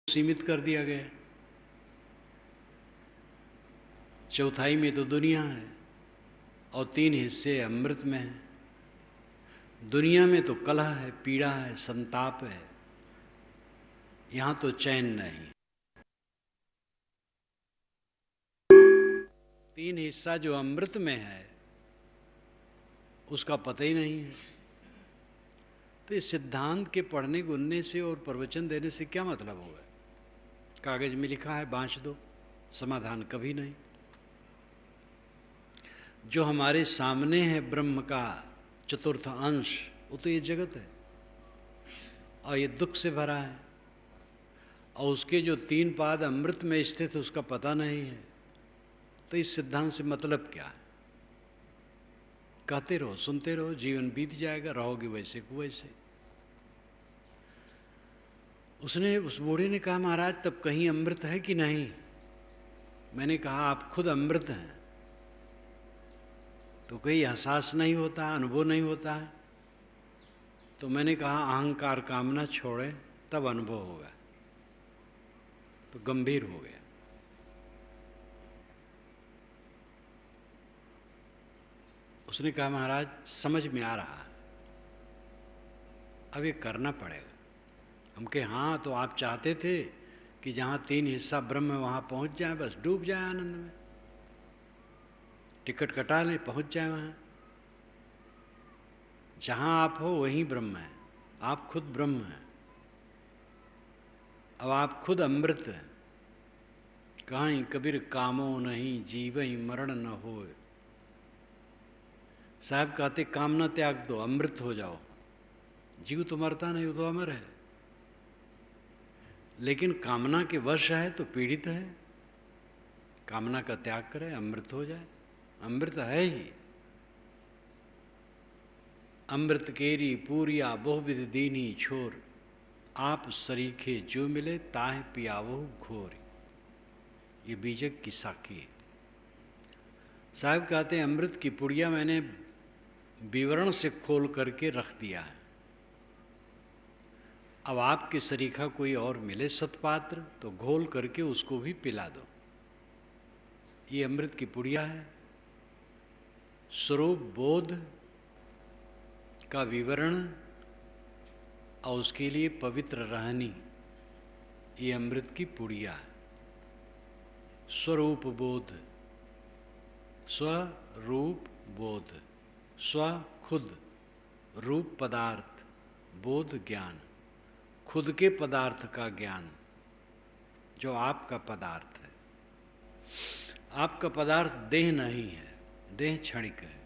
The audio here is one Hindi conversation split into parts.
सीमित कर दिया गया। चौथाई में तो दुनिया है और 3 हिस्से अमृत में है। दुनिया में तो कलह है, पीड़ा है, संताप है, यहां तो चैन नहीं। 3 हिस्सा जो अमृत में है उसका पता ही नहीं है। तो इस सिद्धांत के पढ़ने गुनने से और प्रवचन देने से क्या मतलब होगा? कागज में लिखा है बांच दो, समाधान कभी नहीं। जो हमारे सामने है ब्रह्म का चतुर्थ अंश, वो तो ये जगत है और ये दुख से भरा है, और उसके जो 3 पाद अमृत में स्थित है उसका पता नहीं है। तो इस सिद्धांत से मतलब क्या है? कहते रहो, सुनते रहो, जीवन बीत जाएगा, रहोगे वैसे को वैसे। उस बूढ़े ने कहा, महाराज तब कहीं अमृत है कि नहीं? मैंने कहा, आप खुद अमृत हैं, तो कहीं एहसास नहीं होता, अनुभव नहीं होता है? तो मैंने कहा, अहंकार कामना छोड़े तब अनुभव होगा। तो गंभीर हो गया। उसने कहा, महाराज समझ में आ रहा है, अब ये करना पड़ेगा। हम कहे, हाँ तो आप चाहते थे कि जहाँ 3 हिस्सा ब्रह्म है वहाँ पहुँच जाए, बस डूब जाए आनंद में, टिकट कटा ले, पहुँच जाए वहाँ। जहाँ आप हो वहीं ब्रह्म है, आप खुद ब्रह्म हैं। अब आप खुद अमृत हैं। कहीं कबीर कामो नहीं, जीवई मरण न होए। साहब कहते, कामना त्याग दो, अमृत हो जाओ। जीव तो मरता नहीं, वो तो अमर है, लेकिन कामना के वश है तो पीड़ित है। कामना का त्याग करे, अमृत हो जाए। अमृत है ही। अमृत केरी पूरिया बहुविध दीनी छोर, आप सरीखे जो मिले ताहे पियावो घोर। ये बीजक की साखी है। साहब कहते हैं, अमृत की पुड़िया मैंने विवरण से खोल करके रख दिया है। अब आपके सरीखा कोई और मिले सत्पात्र तो घोल करके उसको भी पिला दो। ये अमृत की पुड़िया है। स्वरूप बोध का विवरण और उसके लिए पवित्र रहनी, ये अमृत की पुड़िया है। स्वरूप बोध, स्वरूप बोध, स्व खुद, रूप पदार्थ, बोध ज्ञान, खुद के पदार्थ का ज्ञान, जो आपका पदार्थ है। आपका पदार्थ देह नहीं है, देह क्षणिक है।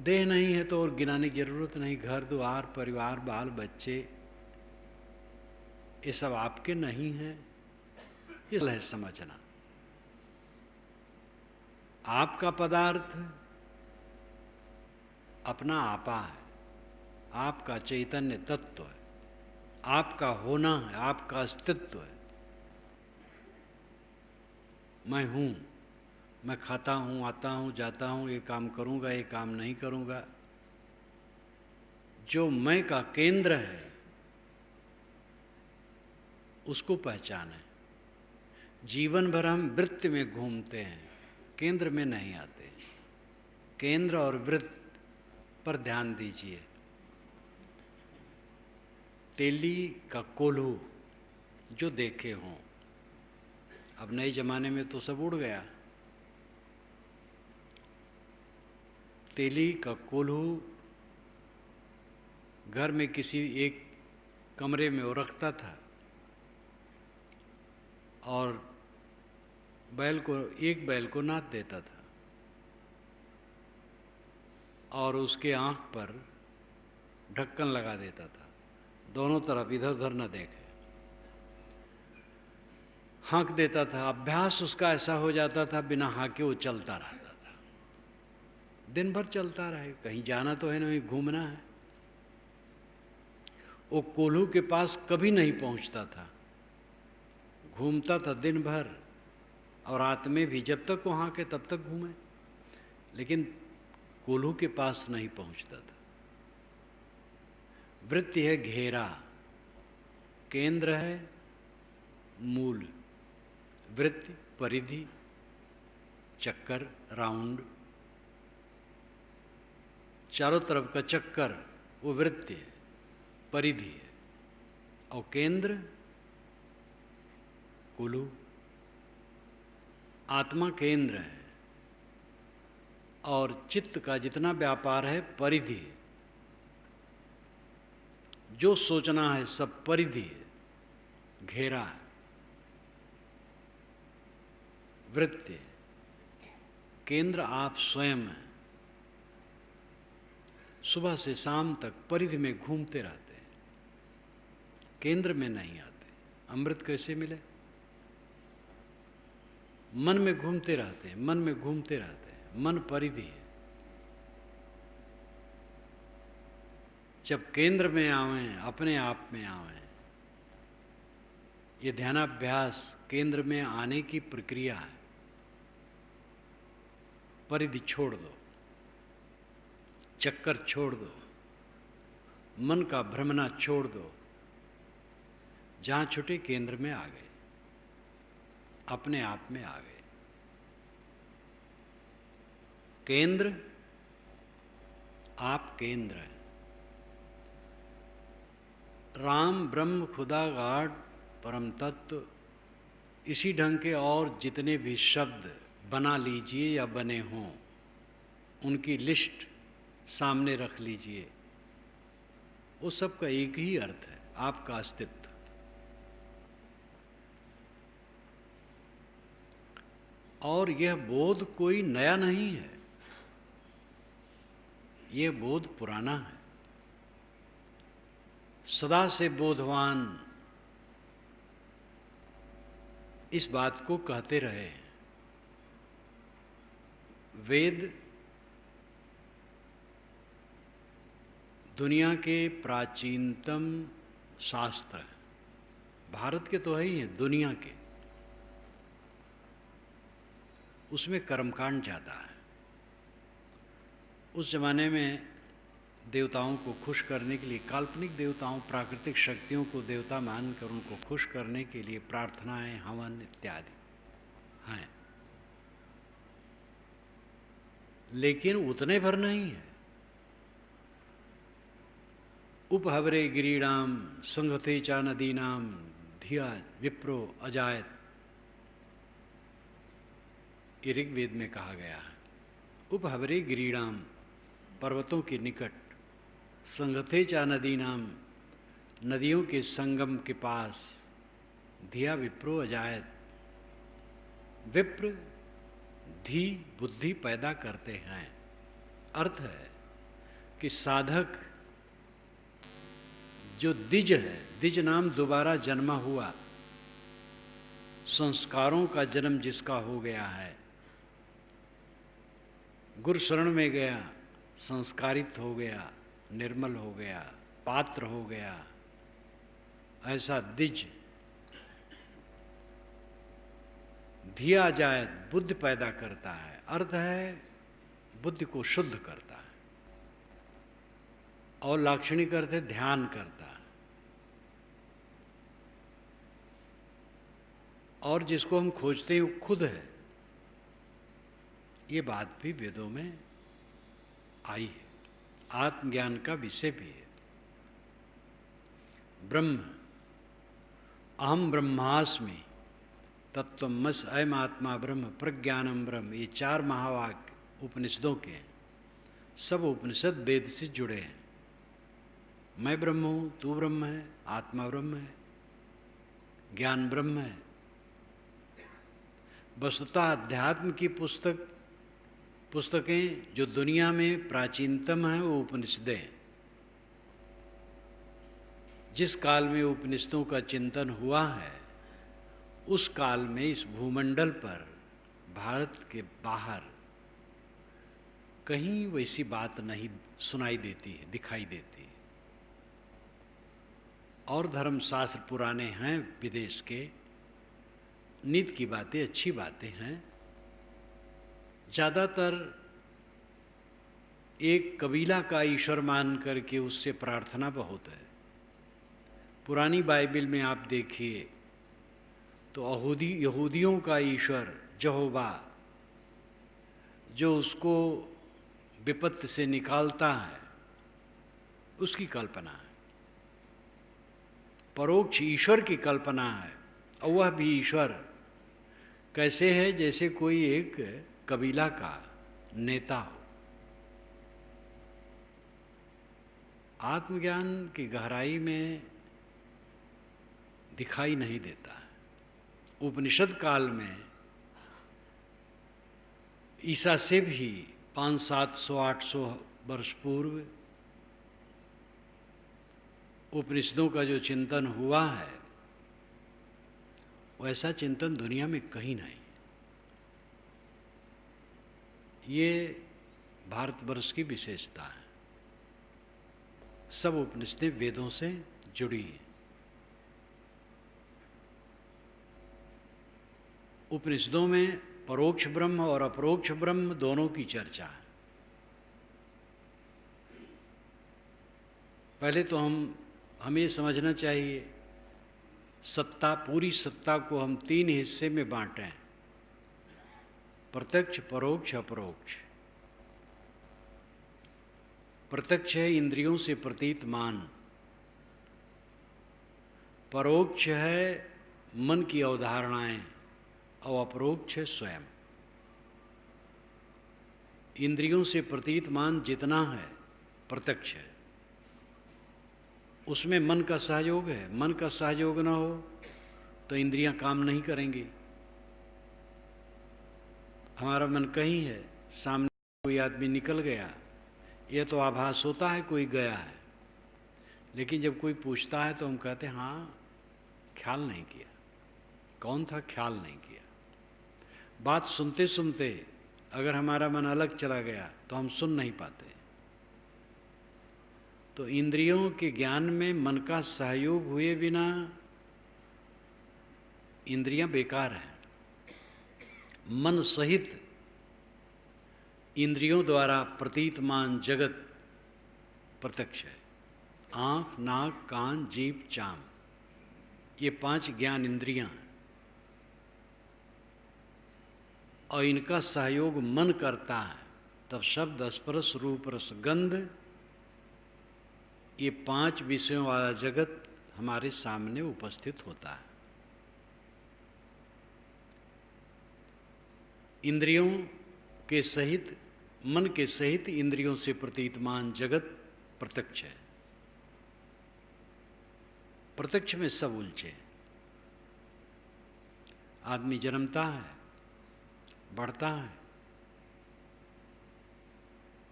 देह नहीं है तो और गिनाने की जरूरत नहीं। घर द्वार परिवार बाल बच्चे ये सब आपके नहीं है, ये है समझना। आपका पदार्थ अपना आपा है, आपका चैतन्य तत्व है, आपका होना है, आपका अस्तित्व है। मैं हूं, मैं खाता हूं, आता हूं, जाता हूं, ये काम करूंगा, ये काम नहीं करूंगा। जो मैं का केंद्र है उसको पहचाने। जीवन भर हम वृत्त में घूमते हैं, केंद्र में नहीं आते। केंद्र और वृत्त पर ध्यान दीजिए। तेली का कोल्हू जो देखे हों, अब नए जमाने में तो सब उड़ गया। तेली का कोल्हू घर में किसी एक कमरे में वो रखता था और एक बैल को नाद देता था और उसके आंख पर ढक्कन लगा देता था, दोनों तरफ इधर उधर न देखे। हाँक देता था। अभ्यास उसका ऐसा हो जाता था, बिना हाँके वो चलता रहता था। दिन भर चलता रहे, कहीं जाना तो है नहीं, घूमना है। वो कोल्हू के पास कभी नहीं पहुंचता था, घूमता था दिन भर और रात में भी, जब तक वो हाँके तब तक घूमे, लेकिन कोल्हू के पास नहीं पहुंचता था। वृत्ति है घेरा, केंद्र है मूल, वृत्त, परिधि, चक्कर, राउंड, चारों तरफ का चक्कर वो वृत्त है, परिधि है। और केंद्र कुलु, आत्मा केंद्र है और चित्त का जितना व्यापार है परिधि है। जो सोचना है सब परिधि है, घेरा है, वृत्त है। केंद्र आप स्वयं हैं। सुबह से शाम तक परिधि में घूमते रहते हैं, केंद्र में नहीं आते। अमृत कैसे मिले? मन में घूमते रहते हैं, मन में घूमते रहते हैं। मन परिधि है। जब केंद्र में आवें, अपने आप में आवें, ये ध्यानाभ्यास केंद्र में आने की प्रक्रिया है। परिधि छोड़ दो, चक्कर छोड़ दो, मन का भ्रमना छोड़ दो। जहां छुटे केंद्र में आ गए, अपने आप में आ गए। केंद्र, आप केंद्र हैं। राम, ब्रह्म, खुदा, गॉड, परम तत्व, इसी ढंग के और जितने भी शब्द बना लीजिए या बने हों, उनकी लिस्ट सामने रख लीजिए। वो सब का एक ही अर्थ है, आपका अस्तित्व। और यह बोध कोई नया नहीं है, यह बोध पुराना है। सदा से बोधवान इस बात को कहते रहे हैं। वेद दुनिया के प्राचीनतम शास्त्र हैं। भारत के तो है ही हैं, दुनिया के। उसमें कर्मकांड ज़्यादा है। उस जमाने में देवताओं को खुश करने के लिए, काल्पनिक देवताओं, प्राकृतिक शक्तियों को देवता मानकर उनको खुश करने के लिए प्रार्थनाएं, हवन इत्यादि हैं। लेकिन उतने भर नहीं है। उपहवरे गिरीणाम संघते चा नदीनाम धिया विप्रो अजायत, ये ऋग्वेद में कहा गया है। उपहवरे गिरीणाम, पर्वतों के निकट, संगते चा नदीनाम, नदियों के संगम के पास, धिया विप्रो अजायत, विप्र धी बुद्धि पैदा करते हैं। अर्थ है कि साधक जो द्विज है, द्विज नाम दोबारा जन्मा हुआ, संस्कारों का जन्म जिसका हो गया है, गुरु शरण में गया, संस्कारित हो गया, निर्मल हो गया, पात्र हो गया, ऐसा द्विज धिया जाए बुद्धि पैदा करता है। अर्थ है बुद्धि को शुद्ध करता है। और लाक्षणिक अर्थ है ध्यान करता है। और जिसको हम खोजते हैं वो खुद है। ये बात भी वेदों में आई है, आत्मज्ञान का विषय भी है। ब्रह्म, अहम ब्रह्मास्मि तत्त्वमसि अयम् आत्मा ब्रह्म प्रज्ञानम ब्रह्म, ये 4 महावाक्य उपनिषदों के हैं। सब उपनिषद वेद से जुड़े हैं। मैं ब्रह्म हूँ, तू ब्रह्म है, आत्मा ब्रह्म है, ज्ञान ब्रह्म है। वस्तुतः अध्यात्म की पुस्तकें जो दुनिया में प्राचीनतम हैं वो उपनिषदें हैं। जिस काल में उपनिषदों का चिंतन हुआ है, उस काल में इस भूमंडल पर, भारत के बाहर कहीं वैसी बात नहीं सुनाई देती है, दिखाई देती है। और धर्मशास्त्र पुराने हैं विदेश के, नीति की बातें, अच्छी बातें हैं। ज़्यादातर एक कबीला का ईश्वर मान करके उससे प्रार्थना बहुत है। पुरानी बाइबल में आप देखिए, तो यहूदियों का ईश्वर यहोवा, जो उसको विपत्ति से निकालता है, उसकी कल्पना है। परोक्ष ईश्वर की कल्पना है, और वह भी ईश्वर कैसे है? जैसे कोई एक कबीला का नेता हो। आत्मज्ञान की गहराई में दिखाई नहीं देता है। उपनिषद काल में ईसा से भी 500-700-800 वर्ष पूर्व उपनिषदों का जो चिंतन हुआ है, वैसा चिंतन दुनिया में कहीं नहीं। ये भारतवर्ष की विशेषता है। सब उपनिषदें वेदों से जुड़ी हैं। उपनिषदों में परोक्ष ब्रह्म और अपरोक्ष ब्रह्म दोनों की चर्चा है। पहले तो हमें समझना चाहिए, सत्ता, पूरी सत्ता को हम 3 हिस्से में बांटें: प्रत्यक्ष, परोक्ष, अपरोक्ष। प्रत्यक्ष है इंद्रियों से प्रतीत मान, परोक्ष है मन की अवधारणाएं, और अपरोक्ष है स्वयं। इंद्रियों से प्रतीत मान जितना है प्रत्यक्ष है, उसमें मन का सहयोग है। मन का सहयोग ना हो तो इंद्रियां काम नहीं करेंगी। हमारा मन कहीं है, सामने कोई आदमी निकल गया, यह तो आभास होता है कोई गया है, लेकिन जब कोई पूछता है तो हम कहते हैं हाँ, ख्याल नहीं किया। कौन था? ख्याल नहीं किया। बात सुनते सुनते अगर हमारा मन अलग चला गया तो हम सुन नहीं पाते। तो इंद्रियों के ज्ञान में मन का सहयोग हुए बिना इंद्रियां बेकार हैं। मन सहित इंद्रियों द्वारा प्रतीतमान जगत प्रत्यक्ष है। आँख, नाक, कान, जीभ, चाम, ये 5 ज्ञान इंद्रियां हैं, और इनका सहयोग मन करता है। तब शब्द, स्पर्श, रूप, रस, गंध, ये 5 विषयों वाला जगत हमारे सामने उपस्थित होता है। इंद्रियों के सहित, मन के सहित इंद्रियों से प्रतीतमान जगत प्रत्यक्ष है। प्रत्यक्ष में सब उलझे। आदमी जन्मता है, बढ़ता है,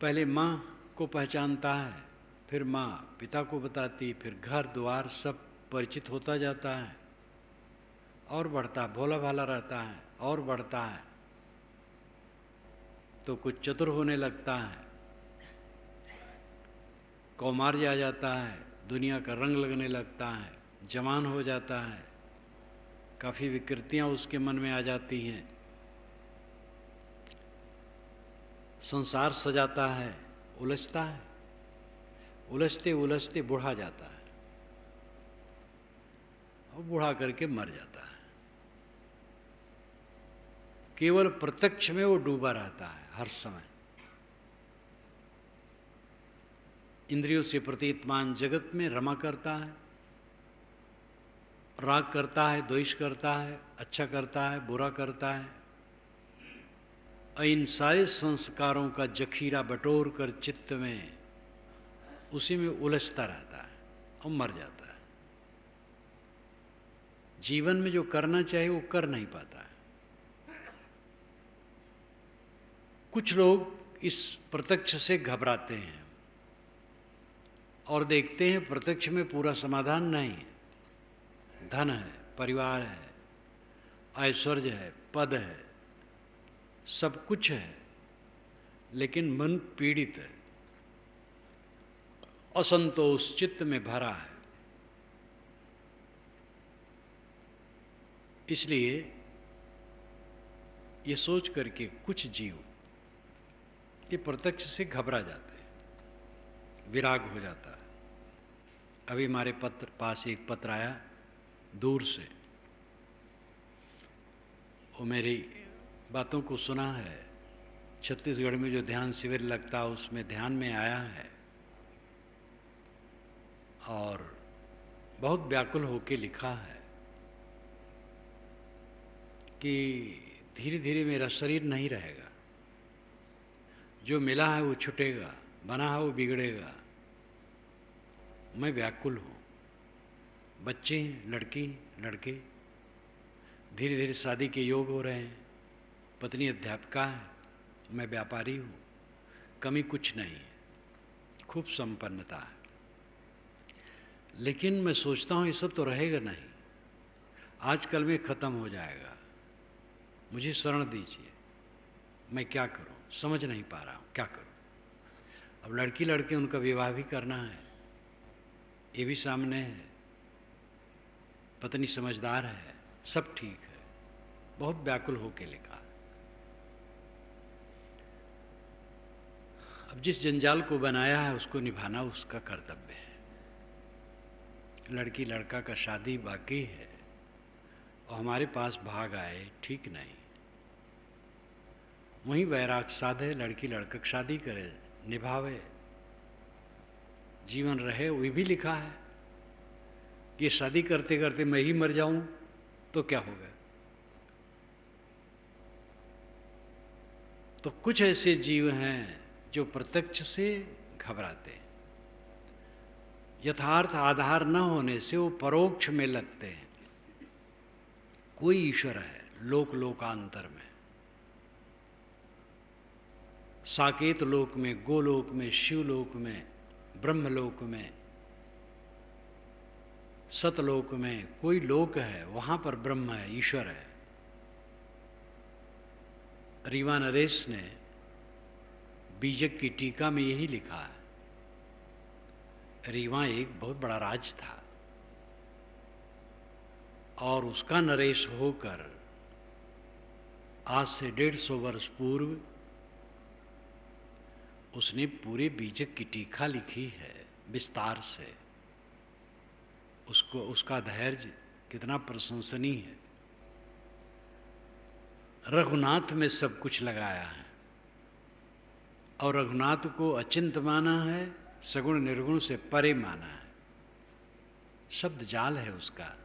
पहले माँ को पहचानता है, फिर माँ पिता को बताती, फिर घर द्वार सब परिचित होता जाता है, और बढ़ता, भोला भाला रहता है और बढ़ता है, तो कुछ चतुर होने लगता है, कौमार्य आ जाता है, दुनिया का रंग लगने लगता है, जवान हो जाता है, काफ़ी विकृतियाँ उसके मन में आ जाती हैं, संसार सजाता है, उलझता है, उलझते उलझते बूढ़ा जाता है, और बूढ़ा करके मर जाता है। केवल प्रत्यक्ष में वो डूबा रहता है हर समय। इंद्रियों से प्रतीतमान जगत में रमा करता है, राग करता है, द्वेष करता है, अच्छा करता है, बुरा करता है, और इन सारे संस्कारों का जखीरा बटोर कर चित्त में, उसी में उलझता रहता है और मर जाता है। जीवन में जो करना चाहिए वो कर नहीं पाता है। कुछ लोग इस प्रत्यक्ष से घबराते हैं और देखते हैं प्रत्यक्ष में पूरा समाधान नहीं है। धन है, परिवार है, ऐश्वर्य है, पद है, सब कुछ है, लेकिन मन पीड़ित है, असंतोष चित्त में भरा है। इसलिए ये सोच करके कुछ जीव ये प्रत्यक्ष से घबरा जाते हैं, विराग हो जाता है। अभी हमारे पास एक पत्र आया दूर से, वो मेरी बातों को सुना है। छत्तीसगढ़ में जो ध्यान शिविर लगता है उसमें ध्यान में आया है और बहुत व्याकुल होके लिखा है कि धीरे धीरे मेरा शरीर नहीं रहेगा, जो मिला है वो छूटेगा, बना है वो बिगड़ेगा। मैं व्याकुल हूँ। बच्चे, लड़की, लड़के, धीरे धीरे शादी के योग हो रहे हैं। पत्नी अध्यापिका है, मैं व्यापारी हूँ। कमी कुछ नहीं है, खूब संपन्नता है। लेकिन मैं सोचता हूँ ये सब तो रहेगा नहीं, आजकल में ख़त्म हो जाएगा। मुझे शरण दीजिए, मैं क्या करूँ, समझ नहीं पा रहा हूँ क्या करूँ। अब लड़की लड़के उनका विवाह भी करना है, ये भी सामने है। पत्नी समझदार है, सब ठीक है। बहुत व्याकुल होके लिखा। अब जिस जंजाल को बनाया है उसको निभाना उसका कर्तव्य है। लड़की लड़का का शादी बाकी है और हमारे पास भाग आए, ठीक नहीं। वहीं वैराग साधे, लड़की लड़का शादी करे, निभावे, जीवन रहे। वो भी लिखा है कि शादी करते करते मैं ही मर जाऊं तो क्या होगा। तो कुछ ऐसे जीव हैं जो प्रत्यक्ष से घबराते हैं, यथार्थ आधार न होने से वो परोक्ष में लगते हैं। कोई ईश्वर है लोक लोकांतर में, साकेत लोक में, गोलोक में, शिवलोक में, ब्रह्मलोक में, सतलोक में कोई लोक है, वहां पर ब्रह्म है, ईश्वर है। रीवा नरेश ने बीजक की टीका में यही लिखा है। रीवा एक बहुत बड़ा राज था और उसका नरेश होकर आज से 150 वर्ष पूर्व उसने पूरे बीजक की टीका लिखी है विस्तार से। उसको उसका धैर्य कितना प्रशंसनीय है। रघुनाथ में सब कुछ लगाया है और रघुनाथ को अचिंत माना है, सगुण निर्गुण से परे माना है। शब्द जाल है उसका।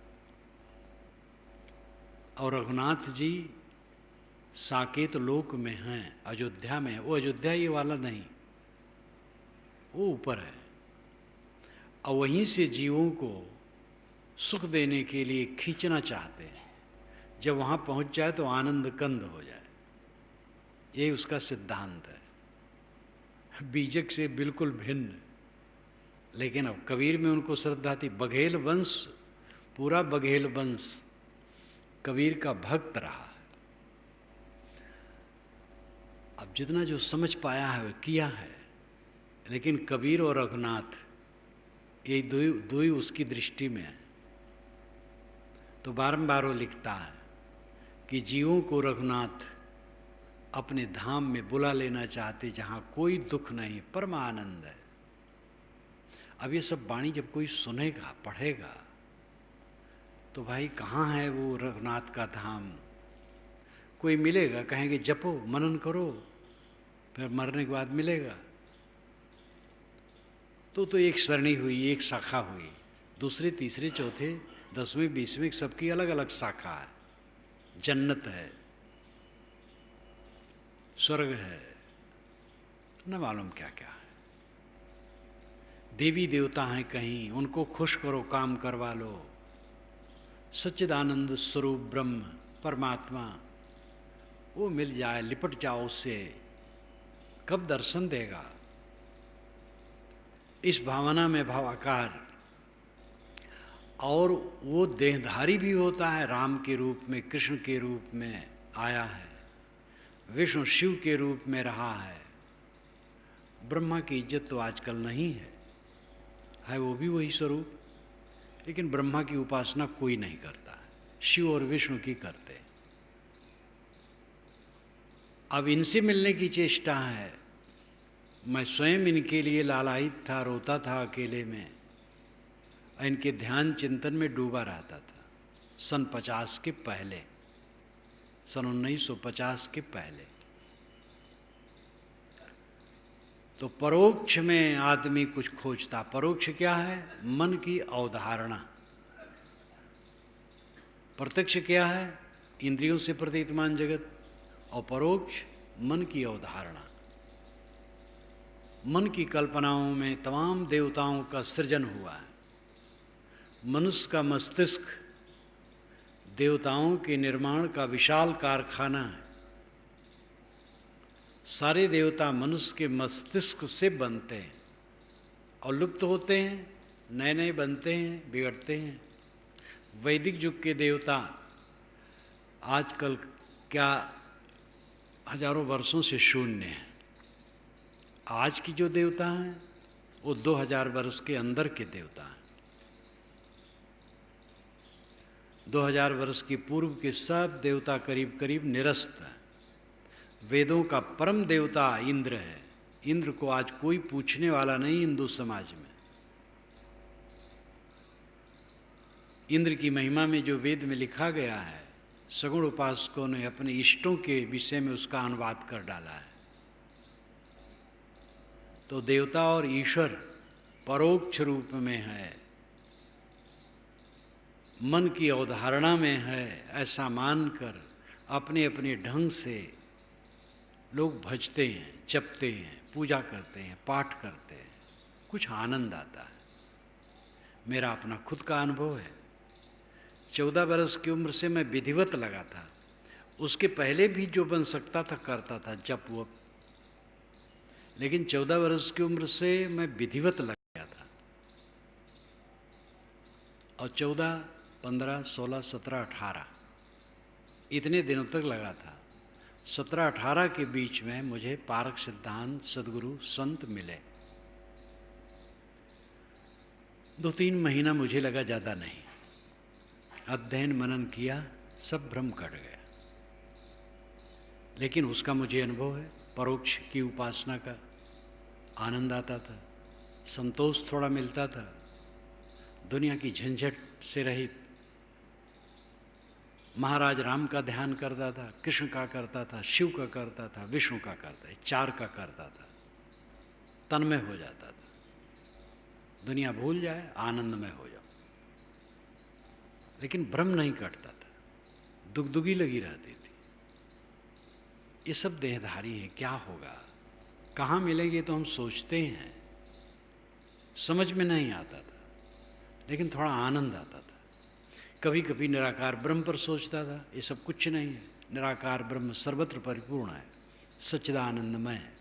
और रघुनाथ जी साकेत लोक में हैं, अयोध्या में। वो अयोध्या ये वाला नहीं, वो ऊपर है। और वहीं से जीवों को सुख देने के लिए खींचना चाहते हैं। जब वहाँ पहुँच जाए तो आनंद कंद हो जाए, ये उसका सिद्धांत है। बीजक से बिल्कुल भिन्न। लेकिन अब कबीर में उनको श्रद्धा थी। बघेल वंश, पूरा बघेल वंश कबीर का भक्त रहा। अब जितना जो समझ पाया है वो किया है। लेकिन कबीर और रघुनाथ ये दो ही उसकी दृष्टि में है। तो बारंबार वो लिखता है कि जीवों को रघुनाथ अपने धाम में बुला लेना चाहते, जहाँ कोई दुख नहीं, परमानंद है। अब ये सब वाणी जब कोई सुनेगा, पढ़ेगा, तो भाई कहाँ है वो रघुनाथ का धाम। कोई मिलेगा, कहेंगे जपो, मनन करो, फिर मरने के बाद मिलेगा। तो एक सरणी हुई, एक शाखा हुई। दूसरे, तीसरे, चौथे, 10वीं, 20वीं सबकी अलग अलग शाखा है। जन्नत है, स्वर्ग है, न मालूम क्या क्या है। देवी देवता हैं कहीं, उनको खुश करो, काम करवा लो। सच्चिदानंद स्वरूप ब्रह्म परमात्मा वो मिल जाए, लिपट जाओ उससे, कब दर्शन देगा। इस भावना में भावाकार। और वो देहधारी भी होता है, राम के रूप में, कृष्ण के रूप में आया है, विष्णु शिव के रूप में रहा है। ब्रह्मा की इज्जत तो आजकल नहीं है वो भी वही स्वरूप। लेकिन ब्रह्मा की उपासना कोई नहीं करता, शिव और विष्णु की करते। अब इनसे मिलने की चेष्टा है। मैं स्वयं इनके लिए लालायित था, रोता था अकेले में, इनके ध्यान चिंतन में डूबा रहता था सन 50 के पहले। सन 1950 के पहले। तो परोक्ष में आदमी कुछ खोजता। परोक्ष क्या है? मन की अवधारणा। प्रत्यक्ष क्या है? इंद्रियों से प्रतीयमान जगत। और परोक्ष मन की अवधारणा। मन की कल्पनाओं में तमाम देवताओं का सृजन हुआ है। मनुष्य का मस्तिष्क देवताओं के निर्माण का विशाल कारखाना है। सारे देवता मनुष्य के मस्तिष्क से बनते हैं और लुप्त होते हैं, नए नए बनते हैं, बिगड़ते हैं। वैदिक युग के देवता आजकल क्या हजारों वर्षों से शून्य है। आज की जो देवता हैं वो 2000 वर्ष के अंदर के देवता हैं। 2000 वर्ष के पूर्व के सब देवता करीब करीब निरस्त हैं। वेदों का परम देवता इंद्र है। इंद्र को आज कोई पूछने वाला नहीं हिंदू समाज में। इंद्र की महिमा में जो वेद में लिखा गया है, सगुण उपासकों ने अपने इष्टों के विषय में उसका अनुवाद कर डाला है। तो देवता और ईश्वर परोक्ष रूप में है, मन की अवधारणा में है, ऐसा मानकर अपने अपने ढंग से लोग भजते हैं, जपते हैं, पूजा करते हैं, पाठ करते हैं, कुछ आनंद आता है। मेरा अपना खुद का अनुभव है। 14 वर्ष की उम्र से मैं विधिवत लगा था। उसके पहले भी जो बन सकता था करता था, जप वप। लेकिन 14 वर्ष की उम्र से मैं विधिवत लग गया था। और 14, 15, 16, 17, 18 इतने दिनों तक लगा था। 17-18 के बीच में मुझे पारक सिद्धांत, सदगुरु, संत मिले। 2-3 महीना मुझे लगा, ज़्यादा नहीं। अध्ययन मनन किया, सब भ्रम कट गया। लेकिन उसका मुझे अनुभव है। परोक्ष की उपासना का आनंद आता था, संतोष थोड़ा मिलता था, दुनिया की झंझट से रहित। महाराज राम का ध्यान करता था, कृष्ण का करता था, शिव का करता था, विष्णु का करता था, 4 का करता था। तन्मय हो जाता था। दुनिया भूल जाए, आनंदमय हो जाओ। लेकिन भ्रम नहीं कटता था, दुगदुगी लगी रहती थी। ये सब देहधारी हैं, क्या होगा, कहाँ मिलेंगे तो हम सोचते हैं, समझ में नहीं आता था। लेकिन थोड़ा आनंद आता था। कभी कभी निराकार ब्रह्म पर सोचता था। ये सब कुछ नहीं है। निराकार ब्रह्म सर्वत्र परिपूर्ण है, सच्चिदानंदमय है,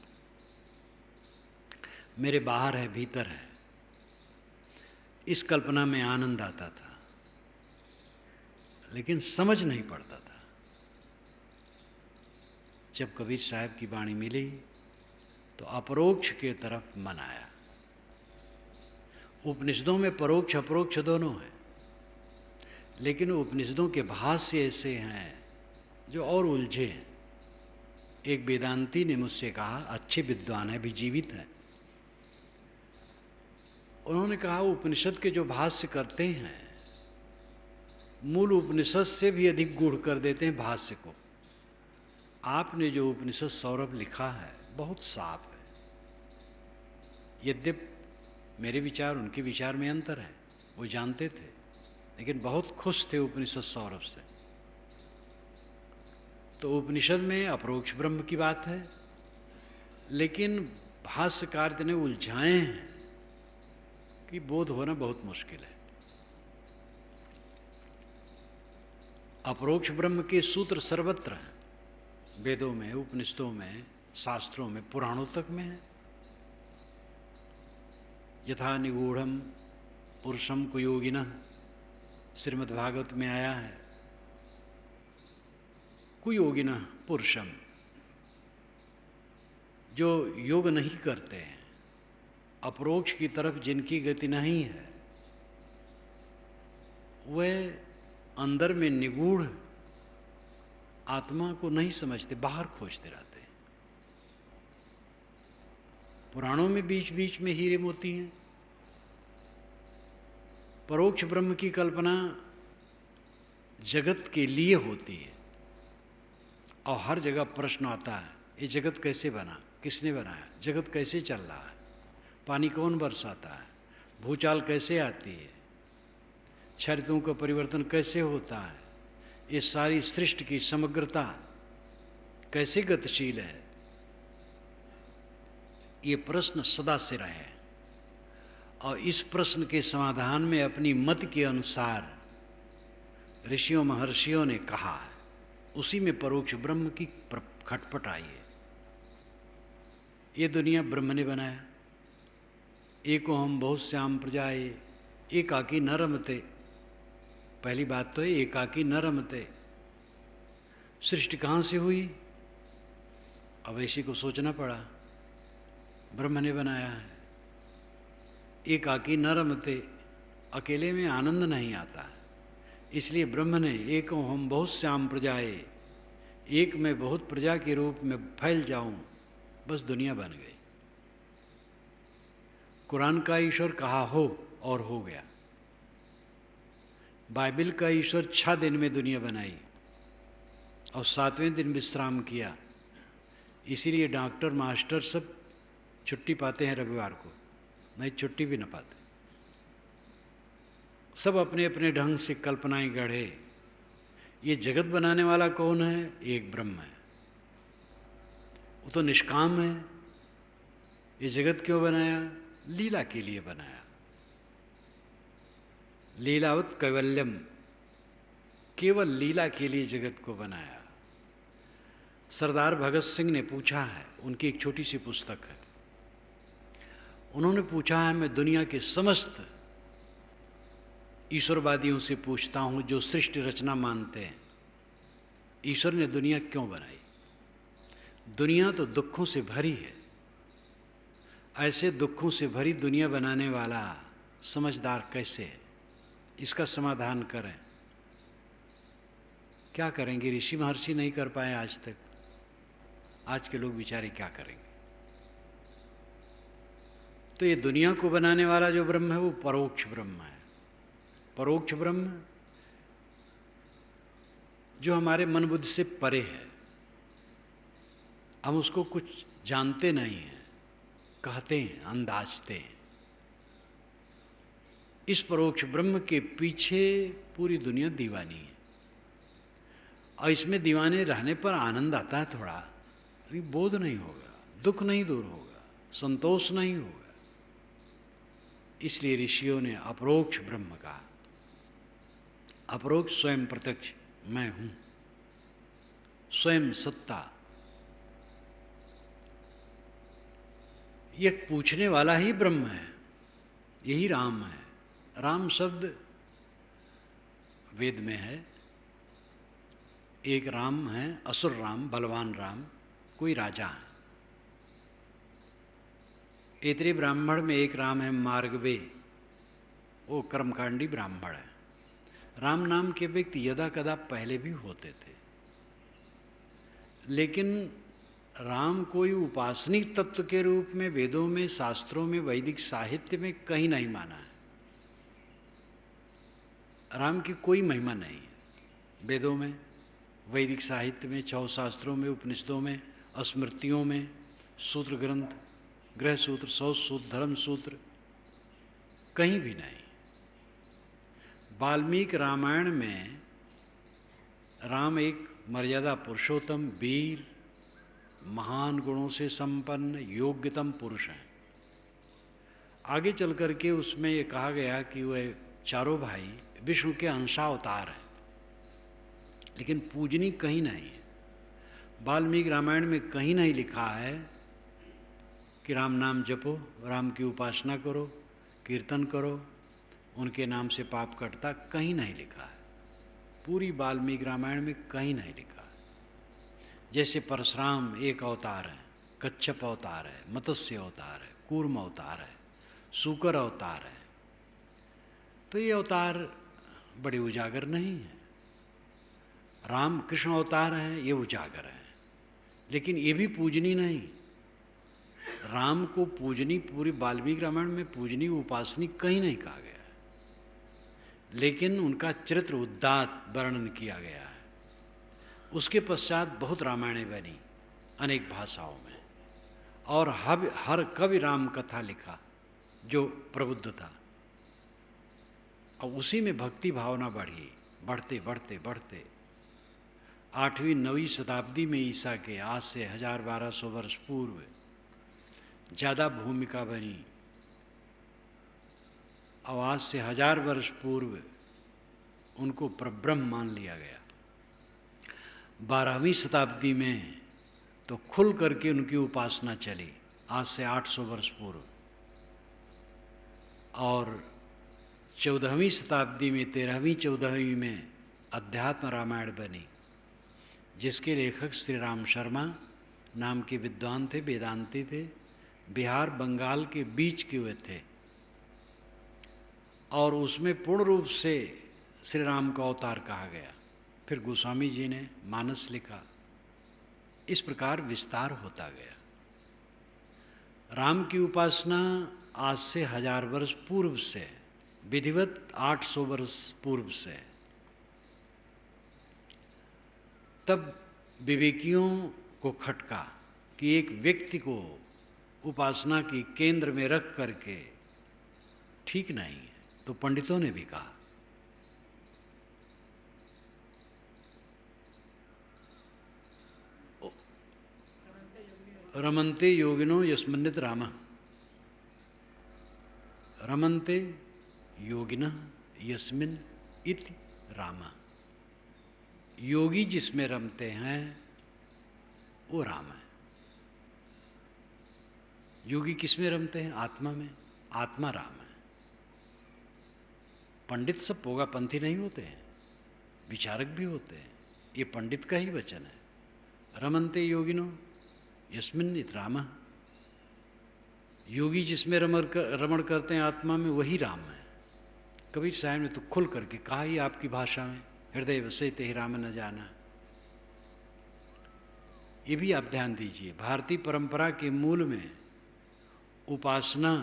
मेरे बाहर है, भीतर है। इस कल्पना में आनंद आता था, लेकिन समझ नहीं पड़ता था। जब कबीर साहब की वाणी मिली तो अपरोक्ष के तरफ मन आया। उपनिषदों में परोक्ष अपरोक्ष दोनों हैं, लेकिन उपनिषदों के भाष्य ऐसे हैं जो और उलझे हैं। एक वेदांती ने मुझसे कहा, अच्छे विद्वान है, भी जीवित है। उन्होंने कहा उपनिषद के जो भाष्य करते हैं मूल उपनिषद से भी अधिक गूढ़ कर देते हैं भाष्य को। आपने जो उपनिषद सौरभ लिखा है बहुत साफ है। यद्यपि मेरे विचार उनके विचार में अंतर है, वो जानते थे, लेकिन बहुत खुश थे उपनिषद सौरभ से। तो उपनिषद में अपरोक्ष ब्रह्म की बात है, लेकिन भाष्यकार ने उलझाए हैं कि बोध होना बहुत मुश्किल है। अपरोक्ष ब्रह्म के सूत्र सर्वत्र हैं, वेदों में, उपनिषदों में, शास्त्रों में, पुराणों तक में है। यथा निगूढ़म पुरुषम कुयोगिनः, श्रीमद्भागवत में आया है। कुयोगिनः पुरुषम, जो योग नहीं करते हैं, अपरोक्ष की तरफ जिनकी गति नहीं है, वे अंदर में निगूढ़ आत्मा को नहीं समझते, बाहर खोजते रहते हैं। पुराणों में बीच बीच में हीरे मोती हैं। परोक्ष ब्रह्म की कल्पना जगत के लिए होती है, और हर जगह प्रश्न आता है, ये जगत कैसे बना, किसने बनाया, जगत कैसे चल रहा है, पानी कौन बरसाता है, भूचाल कैसे आती है, छह ऋतुओं का परिवर्तन कैसे होता है, ये सारी सृष्टि की समग्रता कैसे गतिशील है। ये प्रश्न सदा से रहे और इस प्रश्न के समाधान में अपनी मत के अनुसार ऋषियों महर्षियों ने कहा है, उसी में परोक्ष ब्रह्म की खटपट आई है। ये दुनिया ब्रह्म ने बनाया। एको हम बहुत श्याम प्रजाए एकाकी न रमते। पहली बात तो है एकाकी न रमते। सृष्टि कहाँ से हुई? अब इसी को सोचना पड़ा। ब्रह्म ने बनाया है। एकाकी न रमते, अकेले में आनंद नहीं आता, इसलिए ब्रह्म ने एको हम बहुत श्याम प्रजाए, एक में बहुत प्रजा के रूप में फैल जाऊं, बस दुनिया बन गई। कुरान का ईश्वर कहा हो और हो गया। बाइबल का ईश्वर 6 दिन में दुनिया बनाई और 7वें दिन विश्राम किया। इसीलिए डॉक्टर मास्टर सब छुट्टी पाते हैं रविवार को, नहीं छुट्टी भी न पाते। सब अपने अपने ढंग से कल्पनाएं गढ़े। ये जगत बनाने वाला कौन है? एक ब्रह्म है। वो तो निष्काम है। ये जगत क्यों बनाया? लीला के लिए बनाया। लीलावत कैवल्यम, केवल लीला के लिए जगत को बनाया। सरदार भगत सिंह ने पूछा है, उनकी एक छोटी सी पुस्तक है, उन्होंने पूछा है, मैं दुनिया के समस्त ईश्वरवादियों से पूछता हूं जो सृष्टि रचना मानते हैं, ईश्वर ने दुनिया क्यों बनाई? दुनिया तो दुखों से भरी है। ऐसे दुखों से भरी दुनिया बनाने वाला समझदार कैसे है? इसका समाधान करें। क्या करेंगे? ऋषि महर्षि नहीं कर पाए आज तक। आज के लोग बेचारे क्या करेंगे? तो ये दुनिया को बनाने वाला जो ब्रह्म है वो परोक्ष ब्रह्म है। परोक्ष ब्रह्म जो हमारे मन बुद्धि से परे है, हम उसको कुछ जानते नहीं हैं, कहते हैं, अंदाजते हैं। इस परोक्ष ब्रह्म के पीछे पूरी दुनिया दीवानी है और इसमें दीवाने रहने पर आनंद आता है थोड़ा, अभी बोध नहीं होगा, दुख नहीं दूर होगा, संतोष नहीं होगा। इसलिए ऋषियों ने अपरोक्ष ब्रह्म कहा। अपरोक्ष स्वयं प्रत्यक्ष मैं हूं, स्वयं सत्ता। यह पूछने वाला ही ब्रह्म है, यही राम है। राम शब्द वेद में है। एक राम है, असुर राम, बलवान राम, कोई राजा है। ऐतरेय ब्राह्मण में एक राम है मार्गवे, वो कर्मकांडी ब्राह्मण है। राम नाम के व्यक्ति यदा कदा पहले भी होते थे, लेकिन राम कोई उपासनिक तत्व के रूप में वेदों में, शास्त्रों में, वैदिक साहित्य में कहीं नहीं माना है। राम की कोई महिमा नहीं है। वेदों में, वैदिक साहित्य में, 6 शास्त्रों में, उपनिषदों में, स्मृतियों में, सूत्र ग्रंथ, गृह सूत्र, 100 सूत्र, धर्म सूत्र, कहीं भी नहीं। वाल्मीकि रामायण में राम एक मर्यादा पुरुषोत्तम, वीर, महान गुणों से संपन्न, योग्यतम पुरुष हैं। आगे चल करके उसमें ये कहा गया कि वह चारों भाई विष्णु के अंशावतार हैं, लेकिन पूजनी कहीं नहीं है। वाल्मीकि रामायण में कहीं नहीं लिखा है कि राम नाम जपो, राम की उपासना करो, कीर्तन करो, उनके नाम से पाप कटता, कहीं नहीं लिखा है। पूरी वाल्मीकि रामायण में कहीं नहीं लिखा है। जैसे परशुराम एक अवतार है, कच्छप अवतार है, मत्स्य अवतार है, कूर्म अवतार है, सूकर अवतार है, तो ये अवतार बड़े उजागर नहीं है। राम कृष्ण अवतार हैं, ये उजागर हैं, लेकिन ये भी पूजनी नहीं। राम को पूजनी पूरी वाल्मीकि रामायण में पूजनी, उपासनी कहीं नहीं कहा गया है, लेकिन उनका चरित्र उदात्त वर्णन किया गया है। उसके पश्चात बहुत रामायणें बनी अनेक भाषाओं में, और हर कवि राम कथा लिखा जो प्रबुद्ध था, और उसी में भक्ति भावना बढ़ी, बढ़ते बढ़ते बढ़ते 8वीं 9वीं शताब्दी में ईसा के आज से 1000-1200 वर्ष पूर्व ज़्यादा भूमिका बनी, और आज से 1000 वर्ष पूर्व उनको परब्रह्म मान लिया गया। 12वीं शताब्दी में तो खुल करके उनकी उपासना चली, आज से 800 वर्ष पूर्व, और 14वीं शताब्दी में 13वीं 14वीं में अध्यात्म रामायण बनी, जिसके लेखक श्री राम शर्मा नाम के विद्वान थे, वेदांती थे, बिहार बंगाल के बीच के हुए थे, और उसमें पूर्ण रूप से श्री राम का अवतार कहा गया। फिर गोस्वामी जी ने मानस लिखा, इस प्रकार विस्तार होता गया। राम की उपासना आज से 1000 वर्ष पूर्व से, विधिवत 800 वर्ष पूर्व से, तब विवेकियों को खटका कि एक व्यक्ति को उपासना की केंद्र में रख करके ठीक नहीं है, तो पंडितों ने भी कहा। रमन्ते योगिनो यस्मिन्नित राम, रमन्ते योगिनः यस्मिन् इति राम। योगी जिसमें रमते हैं वो राम है। योगी किसमें रमते हैं? आत्मा में, आत्मा राम है। पंडित सब पोगापंथी नहीं होते हैं, विचारक भी होते हैं, ये पंडित का ही वचन है। रमन्ते योगिनो यस्मिन् इति राम, योगी जिसमें रमण करते हैं आत्मा में, वही राम है। कबीर साहब ने तो खुल करके कहा ही आपकी भाषा में, हृदय वसे ते ही राम न जाना। ये भी आप ध्यान दीजिए, भारतीय परंपरा के मूल में उपासना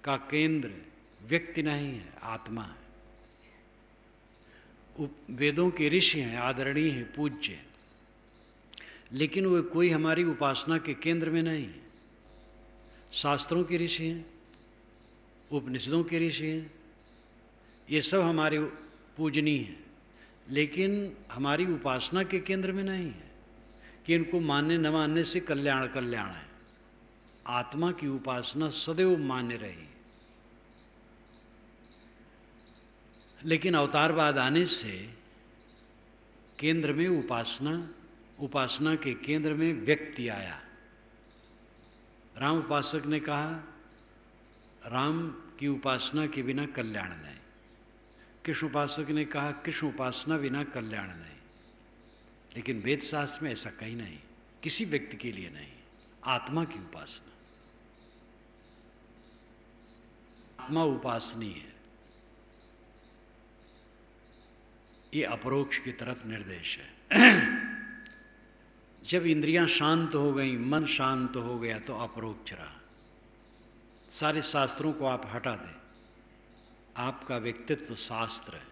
का केंद्र व्यक्ति नहीं है, आत्मा है। वेदों के ऋषि हैं, आदरणीय हैं, पूज्य हैं, लेकिन वो कोई हमारी उपासना के केंद्र में नहीं है। शास्त्रों के ऋषि हैं, उपनिषदों के ऋषि हैं, ये सब हमारे पूजनीय हैं, लेकिन हमारी उपासना के केंद्र में नहीं है कि इनको मानने न मानने से कल्याण कल्याण है। आत्मा की उपासना सदैव मान्य रही, लेकिन अवतारवाद आने से केंद्र में उपासना के केंद्र में व्यक्ति आया। राम उपासक ने कहा राम की उपासना के बिना कल्याण नहीं, कृष्ण उपासक ने कहा कृष्ण उपासना बिना कल्याण नहीं, लेकिन वेद शास्त्र में ऐसा कहीं नहीं, किसी व्यक्ति के लिए नहीं। आत्मा की उपासना, आत्मा उपासनीय है, ये अपरोक्ष की तरफ निर्देश है। जब इंद्रियां शांत हो गई, मन शांत हो गया, तो अपरोक्ष रहा। सारे शास्त्रों को आप हटा दें, आपका व्यक्तित्व शास्त्र है,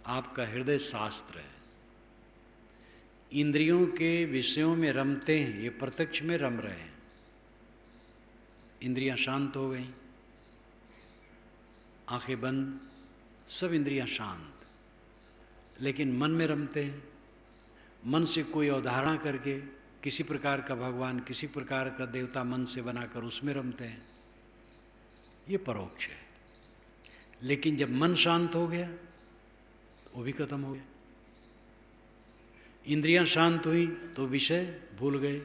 आपका हृदय शास्त्र है। इंद्रियों के विषयों में रमते हैं, ये प्रत्यक्ष में रम रहे हैं। इंद्रियां शांत हो गई, आंखें बंद, सब इंद्रियां शांत, लेकिन मन में रमते हैं। मन से कोई अवधारणा करके किसी प्रकार का भगवान, किसी प्रकार का देवता मन से बनाकर उसमें रमते हैं, ये परोक्ष है। लेकिन जब मन शांत हो गया तो वो भी खत्म हो गया। इंद्रियां शांत हुई तो विषय भूल गए,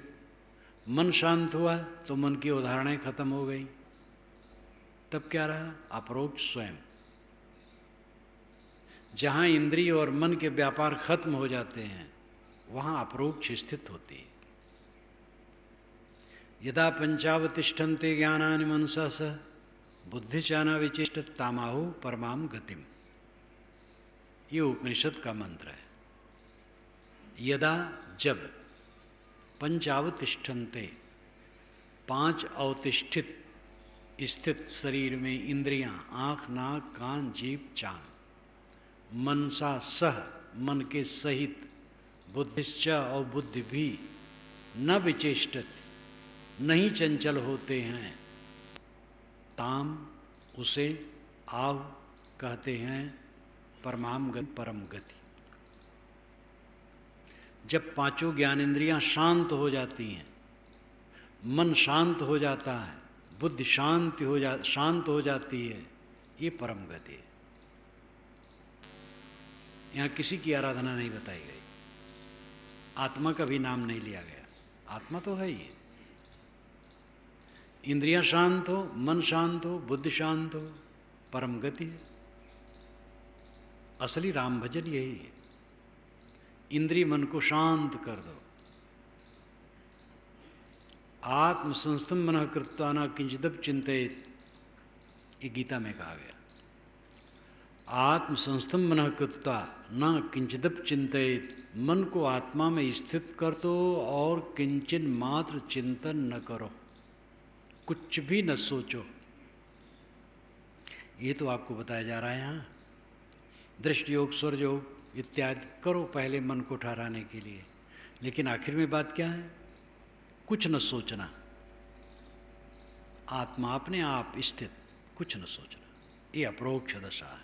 मन शांत हुआ तो मन की अवधारणाएं खत्म हो गई, तब क्या रहा? अपरोक्ष स्वयं। जहां इंद्रिय और मन के व्यापार खत्म हो जाते हैं, वहां अपरोक्ष स्थित होती है। यदा पंचावतिष्ठन्ते ज्ञानानि मनसा स बुद्धिचाना विचिष्ट तामाहु परमाम गतिम, ये उपनिषद का मंत्र है। यदा, जब, पंचावतिष्ठन्ते, 5 अवतिष्ठित स्थित शरीर में इंद्रियां, आँख, नाक, कान, जीभ, चांद, मनसा सह, मन के सहित बुद्धिश्च और बुद्धि भी न विचेष्टत, नहीं चंचल होते हैं, ताम उसे आव कहते हैं परमाम गति, परम गति। जब पांचों ज्ञानेंद्रियां शांत हो जाती हैं, मन शांत हो जाता है, बुद्धि शांत हो जाती है, ये परम गति है। यहाँ किसी की आराधना नहीं बताई गई, आत्मा का भी नाम नहीं लिया गया। आत्मा तो है ही, इंद्रियां शांत हो, मन शांत हो, बुद्धि शांत हो, परम गति है। असली राम भजन यही है। इंद्रिय मन को शांत कर दो। आत्म संस्थम मनः कृत्वा न किंचिदप चिंतित, ये गीता में कहा गया। आत्म संस्थम मनः कृत्वा न किंचिदप चिंतित, मन को आत्मा में स्थित कर दो और किंचन मात्र चिंतन न करो, कुछ भी न सोचो। ये तो आपको बताया जा रहा है यहाँ। दृष्टि योग, स्वर योग इत्यादि करो पहले मन को ठहराने के लिए, लेकिन आखिर में बात क्या है? कुछ न सोचना, आत्मा अपने आप स्थित, कुछ न सोचना। ये अपरोक्ष दशा है।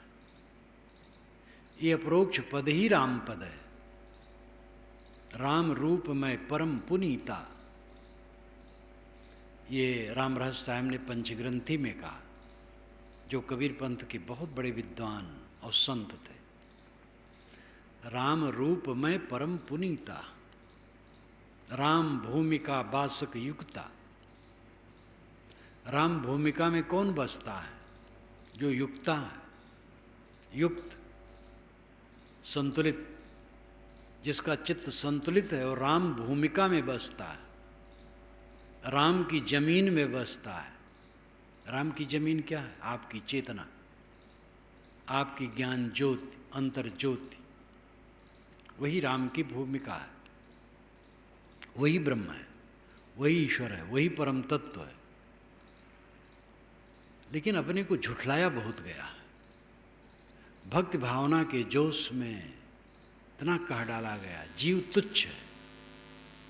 ये अपरोक्ष पद ही राम पद है। राम रूप में परम पुनीता, ये राम रहस्य साहब ने पंचग्रंथी में कहा, जो कबीर पंथ के बहुत बड़े विद्वान और संत थे। राम रूप में परम पुनीता, राम भूमिका बासक युक्ता। राम भूमिका में कौन बसता है? जो युक्ता है, युक्त, संतुलित, जिसका चित्त संतुलित है, और राम भूमिका में बसता है, राम की जमीन में बसता है। राम की जमीन क्या है? आपकी चेतना, आपकी ज्ञान ज्योति, अंतर ज्योति, वही राम की भूमिका है। वही ब्रह्म है, वही ईश्वर है, वही परम तत्व है। लेकिन अपने को झुठलाया बहुत गया। भक्ति भावना के जोश में इतना कह डाला गया, जीव तुच्छ है,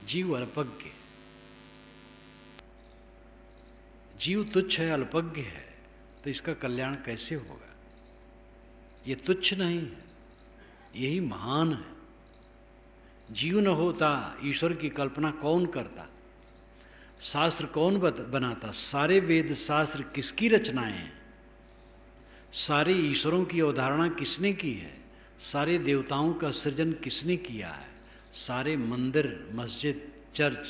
जीव अल्पज्ञ, जीव तुच्छ है, अल्पज्ञ है, तो इसका कल्याण कैसे होगा? ये तुच्छ नहीं है, यही महान है। जीव न होता ईश्वर की कल्पना कौन करता? शास्त्र कौन बनाता? सारे वेद शास्त्र किसकी रचनाएं हैं? सारे ईश्वरों की अवधारणा किसने की है? सारे देवताओं का सृजन किसने किया है? सारे मंदिर, मस्जिद, चर्च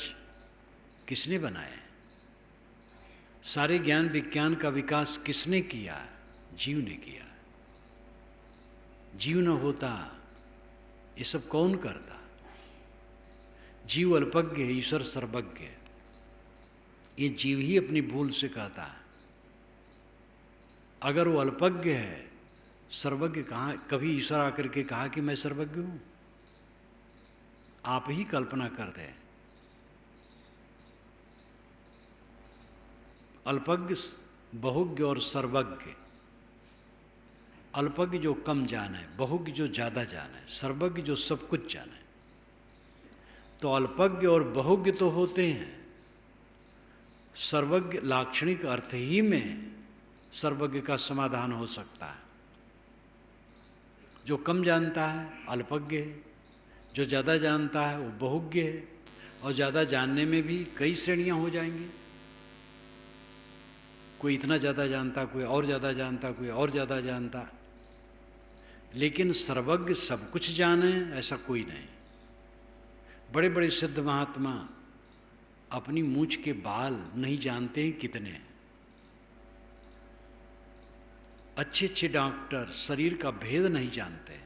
किसने बनाए? सारे ज्ञान विज्ञान का विकास किसने किया? जीव ने किया। जीव न होता ये सब कौन करता? जीव अल्पज्ञ है, ईश्वर सर्वज्ञ है। ये जीव ही अपनी भूल से कहता है। अगर वो अल्पज्ञ है, सर्वज्ञ कहाँ? कभी ईश्वर आकर के कहा कि मैं सर्वज्ञ हूं? आप ही कल्पना कर दें। अल्पज्ञ, बहुज्ञ और सर्वज्ञ। अल्पज्ञ जो कम जाने, बहुज्ञ जो ज्यादा जाने, सर्वज्ञ जो सब कुछ जाने। तो अल्पज्ञ और बहुज्ञ तो होते हैं, सर्वज्ञ लाक्षणिक अर्थ ही में सर्वज्ञ का समाधान हो सकता है। जो कम जानता है अल्पज्ञ है, जो ज़्यादा जानता है वो बहुज्ञ है, और ज़्यादा जानने में भी कई श्रेणियां हो जाएंगी। कोई इतना ज़्यादा जानता, कोई और ज़्यादा जानता, कोई और ज़्यादा जानता। लेकिन सर्वज्ञ सब कुछ जाने ऐसा कोई नहीं। बड़े बड़े सिद्ध महात्मा अपनी मूंछ के बाल नहीं जानते हैं कितने। अच्छे अच्छे डॉक्टर शरीर का भेद नहीं जानते,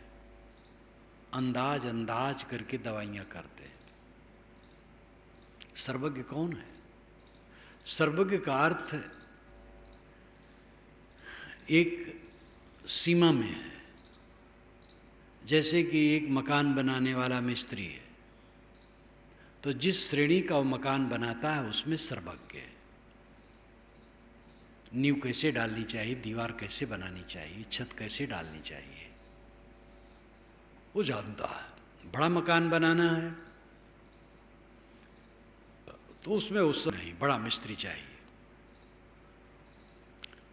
अंदाज करके दवाइयां करते। सर्वज्ञ कौन है? सर्वज्ञ का अर्थ एक सीमा में है। जैसे कि एक मकान बनाने वाला मिस्त्री है, तो जिस श्रेणी का वो मकान बनाता है उसमें सर्वज्ञ है। नींव कैसे डालनी चाहिए, दीवार कैसे बनानी चाहिए, छत कैसे डालनी चाहिए, वो जानता है। बड़ा मकान बनाना है तो उसमें उस नहीं, बड़ा मिस्त्री चाहिए।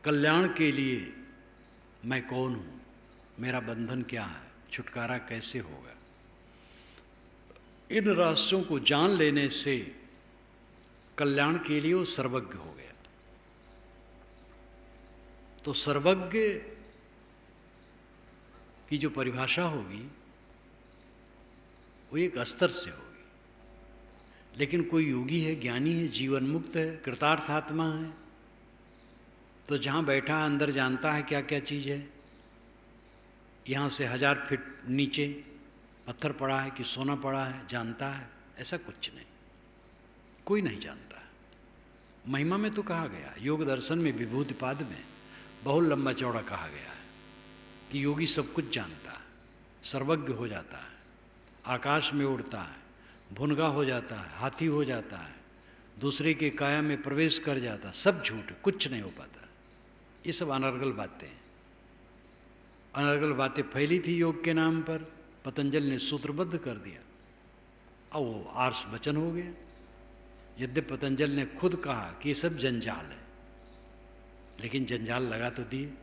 कल्याण के लिए मैं कौन हूँ, मेरा बंधन क्या है, छुटकारा कैसे होगा, इन रहस्यों को जान लेने से कल्याण के लिए वो सर्वज्ञ हो गया। तो सर्वज्ञ की जो परिभाषा होगी वो एक स्तर से होगी। लेकिन कोई योगी है, ज्ञानी है, जीवन मुक्त है, कृतार्थ आत्मा है, तो जहाँ बैठा अंदर जानता है क्या क्या चीज़ है। यहाँ से 1000 फीट नीचे पत्थर पड़ा है कि सोना पड़ा है, जानता है। ऐसा कुछ नहीं, कोई नहीं जानता है। महिमा में तो कहा गया, योग दर्शन में विभूतिपाद में बहुत लंबा चौड़ा कहा गया है कि योगी सब कुछ जानता है, सर्वज्ञ हो जाता है, आकाश में उड़ता है, भुनगा हो जाता है, हाथी हो जाता है, दूसरे के काया में प्रवेश कर जाता है। सब झूठ, कुछ नहीं हो पाता। ये सब अनर्गल बातें हैं। अनर्गल बातें फैली थी योग के नाम पर, पतंजलि ने सूत्रबद्ध कर दिया और वो आर्ष वचन हो गया। यद्यपि पतंजलि ने खुद कहा कि ये सब जंजाल है, लेकिन जंजाल लगा तो दिए।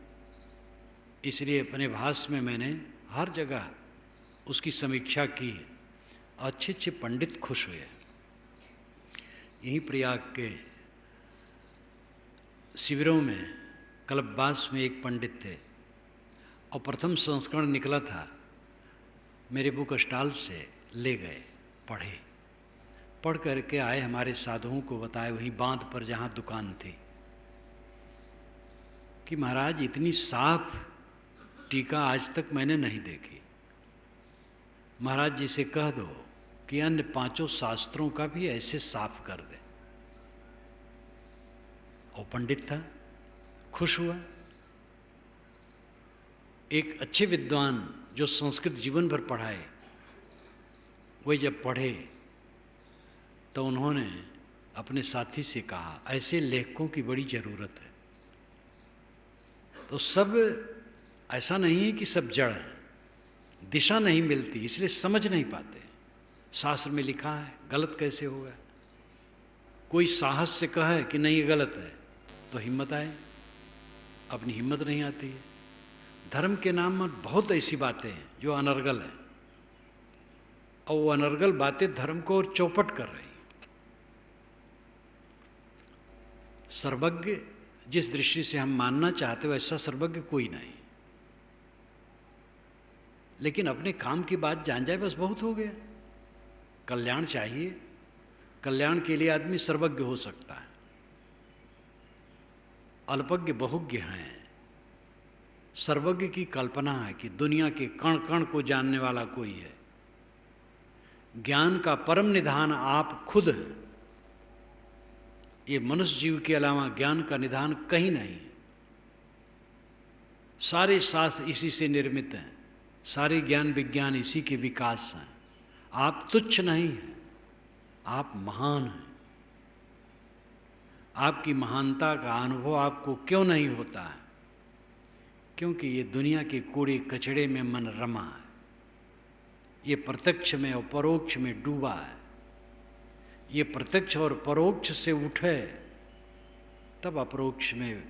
इसलिए अपने भाष्य में मैंने हर जगह उसकी समीक्षा की। अच्छे अच्छे पंडित खुश हुए। यहीं प्रयाग के शिविरों में कल्पवास में एक पंडित थे और प्रथम संस्करण निकला था, मेरे बुक स्टॉल से ले गए, पढ़े, पढ़ करके आए, हमारे साधुओं को बताए वहीं बांध पर जहाँ दुकान थी कि महाराज इतनी साफ टीका आज तक मैंने नहीं देखी। महाराज जी से कह दो कि अन्य 5 शास्त्रों का भी ऐसे साफ कर दे। और पंडित था, खुश हुआ। एक अच्छे विद्वान जो संस्कृत जीवन भर पढ़ाए, वही जब पढ़े तो उन्होंने अपने साथी से कहा, ऐसे लेखकों की बड़ी ज़रूरत है। तो सब ऐसा नहीं है कि सब जड़ है, दिशा नहीं मिलती इसलिए समझ नहीं पाते। शास्त्र में लिखा है, गलत कैसे होगा। कोई साहस से कहे कि नहीं ये गलत है तो हिम्मत आए, अपनी हिम्मत नहीं आती है। धर्म के नाम पर बहुत ऐसी बातें हैं जो अनर्गल हैं, और वो अनर्गल बातें धर्म को और चौपट कर रही। सर्वज्ञ जिस दृष्टि से हम मानना चाहते हो ऐसा सर्वज्ञ कोई नहीं, लेकिन अपने काम की बात जान जाए बस बहुत हो गया। कल्याण चाहिए, कल्याण के लिए आदमी सर्वज्ञ हो सकता है। अल्पज्ञ बहुज्ञ हैं, सर्वज्ञ की कल्पना है कि दुनिया के कण कण को जानने वाला कोई है। ज्ञान का परम निधान आप खुद हैं। ये मनुष्य जीव के अलावा ज्ञान का निधान कहीं नहीं है। सारे शास्त्र इसी से निर्मित हैं, सारे ज्ञान विज्ञान इसी के विकास हैं। आप तुच्छ नहीं हैं, आप महान हैं। आपकी महानता का अनुभव आपको क्यों नहीं होता है? क्योंकि ये दुनिया के कूड़े कचड़े में मन रमा है। ये प्रत्यक्ष में और परोक्ष में डूबा है। ये प्रत्यक्ष और परोक्ष से उठे तब अपरोक्ष में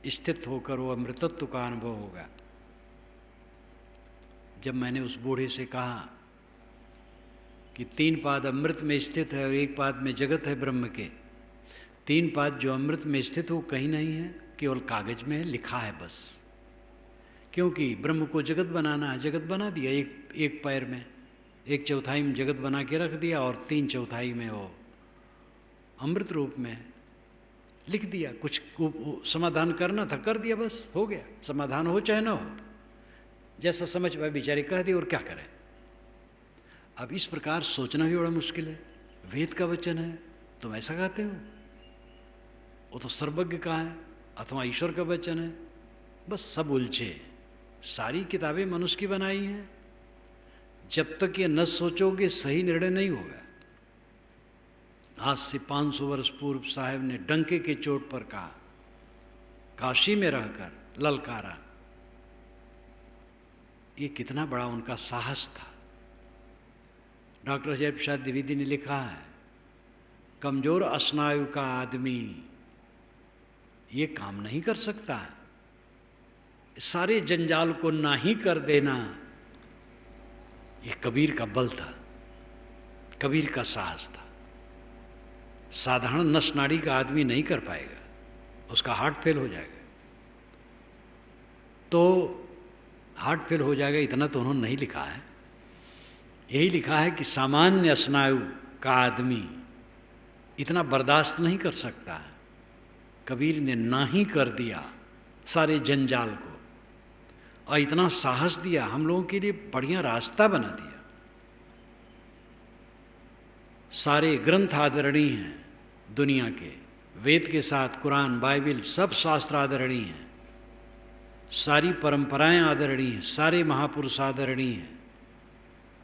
स्थित होकर वो अमृतत्व का अनुभव होगा। जब मैंने उस बूढ़े से कहा कि 3 पाद अमृत में स्थित है और 1 पाद में जगत है ब्रह्म के, 3 पाद जो अमृत में स्थित हो कहीं नहीं है, केवल कागज में है, लिखा है बस। क्योंकि ब्रह्म को जगत बनाना है, जगत बना दिया एक पैर में, 1/4 में जगत बना के रख दिया और 3/4 में वो अमृत रूप में लिख दिया। कुछ समाधान करना था, कर दिया, बस हो गया। समाधान हो चाहे ना हो, जैसा समझ पाए बेचारे कह दिए, और क्या करें। अब इस प्रकार सोचना भी बड़ा मुश्किल है। वेद का वचन है, तुम ऐसा कहते हो, वो तो सर्वज्ञ का है अथवा ईश्वर का वचन है। बस सब उलझे। सारी किताबें मनुष्य की बनाई हैं। जब तक ये न सोचोगे सही निर्णय नहीं होगा। आज से 500 वर्ष पूर्व साहब ने डंके के चोट पर कहा, काशी में रहकर ललकारा ये कितना बड़ा उनका साहस था। डॉक्टर अजय प्रसाद द्विवेदी ने लिखा है, कमजोर स्नायु का आदमी ये काम नहीं कर सकता। सारे जंजाल को ना ही कर देना, ये कबीर का बल था, कबीर का साहस था। साधारण नस नाड़ी का आदमी नहीं कर पाएगा, उसका हार्ट फेल हो जाएगा। तो हार्ट फेल हो जाएगा इतना तो उन्होंने नहीं लिखा है, यही लिखा है कि सामान्य स्नायु का आदमी इतना बर्दाश्त नहीं कर सकता। कबीर ने ना ही कर दिया सारे जंजाल को, और इतना साहस दिया, हम लोगों के लिए बढ़िया रास्ता बना दिया। सारे ग्रंथ आदरणीय हैं दुनिया के, वेद के साथ कुरान, बाइबल, सब शास्त्र आदरणीय हैं, सारी परंपराएं आदरणीय हैं, सारे महापुरुष आदरणीय हैं।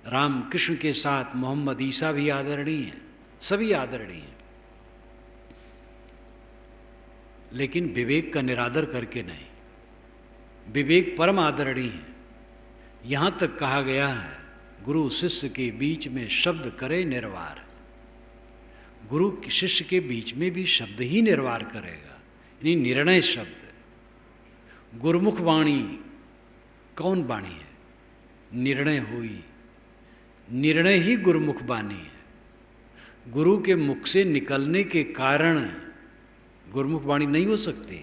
राम कृष्ण के साथ मोहम्मद ईसा भी आदरणीय हैं, सभी आदरणीय हैं। लेकिन विवेक का निरादर करके नहीं, विवेक परम आदरणीय है। यहाँ तक कहा गया है, गुरु शिष्य के बीच में शब्द करे निर्वार। गुरु शिष्य के बीच में भी शब्द ही निर्वार करेगा, यानी निर्णय शब्द। गुरुमुख वाणी कौन वाणी है? निर्णय हुई, निर्णय ही गुरुमुख वाणी है। गुरु के मुख से निकलने के कारण गुरुमुख वाणी नहीं हो सकती।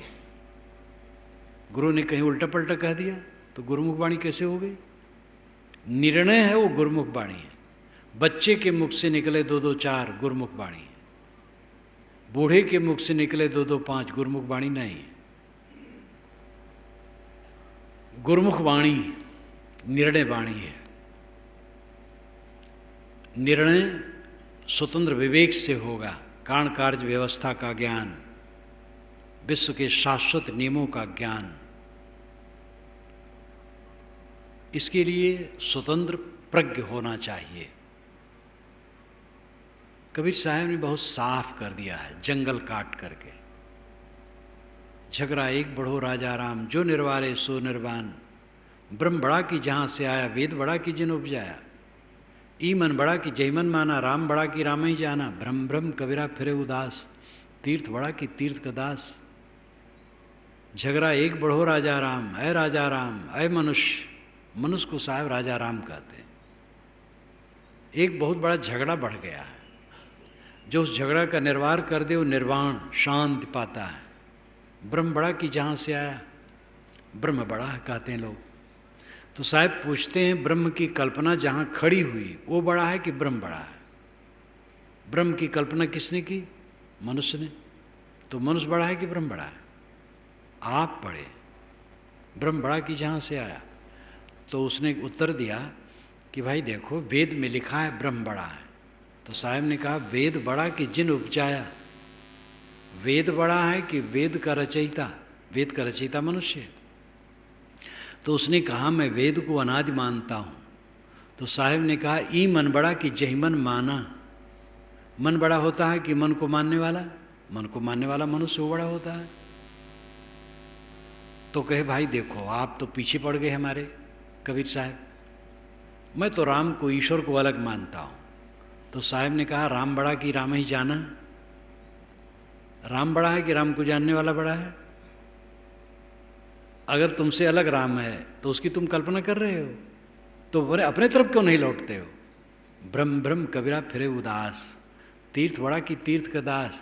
गुरु ने कहीं उल्टा पलटा कह दिया तो गुरुमुख वाणी कैसे हो गई? निर्णय है वो गुरुमुख वाणी है। बच्चे के मुख से निकले 2-2 4 गुरुमुख वाणी है, बूढ़े के मुख से निकले 2-2 5 गुरुमुख वाणी नहीं है। गुरुमुख वाणी निर्णय वाणी है। निर्णय स्वतंत्र विवेक से होगा, कारण कार्य व्यवस्था का ज्ञान, विश्व के शाश्वत नियमों का ज्ञान। इसके लिए स्वतंत्र प्रज्ञ होना चाहिए। कबीर साहब ने बहुत साफ कर दिया है, जंगल काट करके। झगड़ा एक बढ़ो राजा राम, जो निर्वारे सो निर्वाण। ब्रह्म बड़ा की जहाँ से आया, वेद बड़ा की जिन उपजाया। ई मन बड़ा की जय मन माना, राम बड़ा की राम ही जाना। भ्रम भ्रम कबीरा फिरे उदास, तीर्थ बड़ा की तीर्थ का दास। झगड़ा एक बढ़ो राजा राम, ऐ राजा राम, ऐ मनुष्य। मनुष्य को साहब राजा राम कहते हैं। एक बहुत बड़ा झगड़ा बढ़ गया है, जो उस झगड़ा का निर्वार कर दे वो निर्वाण शांति पाता है। ब्रह्म बड़ा की जहाँ से आया, ब्रह्म बड़ा है कहते हैं लोग। तो साहब पूछते हैं, ब्रह्म की कल्पना जहाँ खड़ी हुई वो बड़ा है कि ब्रह्म बड़ा है? ब्रह्म की कल्पना किसने की? मनुष्य ने। तो मनुष्य बड़ा है कि ब्रह्म बड़ा है? आप पढ़े, ब्रह्म बड़ा की जहाँ से आया। तो उसने उत्तर दिया कि भाई देखो, वेद में लिखा है ब्रह्म बड़ा है। तो साहब ने कहा, वेद बड़ा कि जिन उपजाया। वेद बड़ा है कि वेद का रचयिता? वेद का रचयिता मनुष्य है। तो उसने कहा, मैं वेद को अनादि मानता हूँ। तो साहब ने कहा, ई मन बड़ा कि जय मन माना। मन बड़ा होता है कि मन को मानने वाला? मन को मानने वाला मनुष्य वो बड़ा होता है। तो कहे, भाई देखो आप तो पीछे पड़ गए हमारे कबीर साहब, मैं तो राम को, ईश्वर को अलग मानता हूँ। तो साहब ने कहा, राम बड़ा कि राम ही जाना? राम बड़ा है कि राम को जानने वाला बड़ा है? अगर तुमसे अलग राम है तो उसकी तुम कल्पना कर रहे हो, तो अपने तरफ क्यों नहीं लौटते हो? ब्रह्म ब्रह्म कबीरा फिरे उदास, तीर्थ बड़ा की तीर्थ का दास।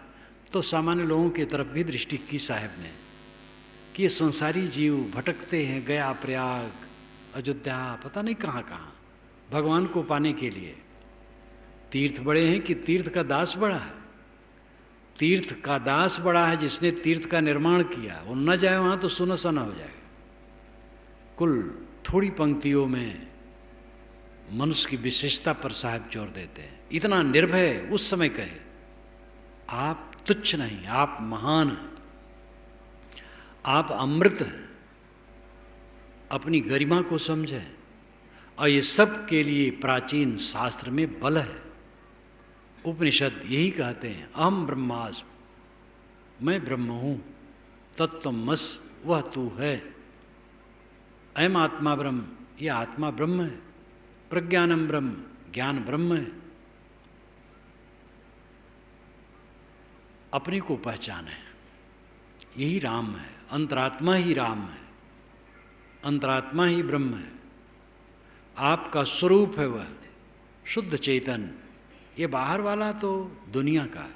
तो सामान्य लोगों की तरफ भी दृष्टि की साहब ने कि ये संसारी जीव भटकते हैं, गया प्रयाग अयोध्या पता नहीं कहाँ कहाँ भगवान को पाने के लिए। तीर्थ बड़े हैं कि तीर्थ का दास बड़ा है? तीर्थ का दास बड़ा है जिसने तीर्थ का निर्माण किया। वो न जाए वहाँ तो सुना सना हो जाएगा। कुल थोड़ी पंक्तियों में मनुष्य की विशेषता पर साहब जोर देते हैं। इतना निर्भय उस समय कहे, आप तुच्छ नहीं, आप महान हैं, आप अमृत हैं, अपनी गरिमा को समझें। और ये सब के लिए प्राचीन शास्त्र में बल है। उपनिषद यही कहते हैं, अहम ब्रह्मास्मि, मैं ब्रह्म हूँ, तत्त्वमसि, वह तू है। अयम आत्मा ब्रह्म, ये आत्मा ब्रह्म है, प्रज्ञानम ब्रह्म, ज्ञान ब्रह्म है। अपने को पहचाने, यही राम है, अंतरात्मा ही राम है, अंतरात्मा ही ब्रह्म है। आपका स्वरूप है वह शुद्ध चेतन। ये बाहर वाला तो दुनिया का है,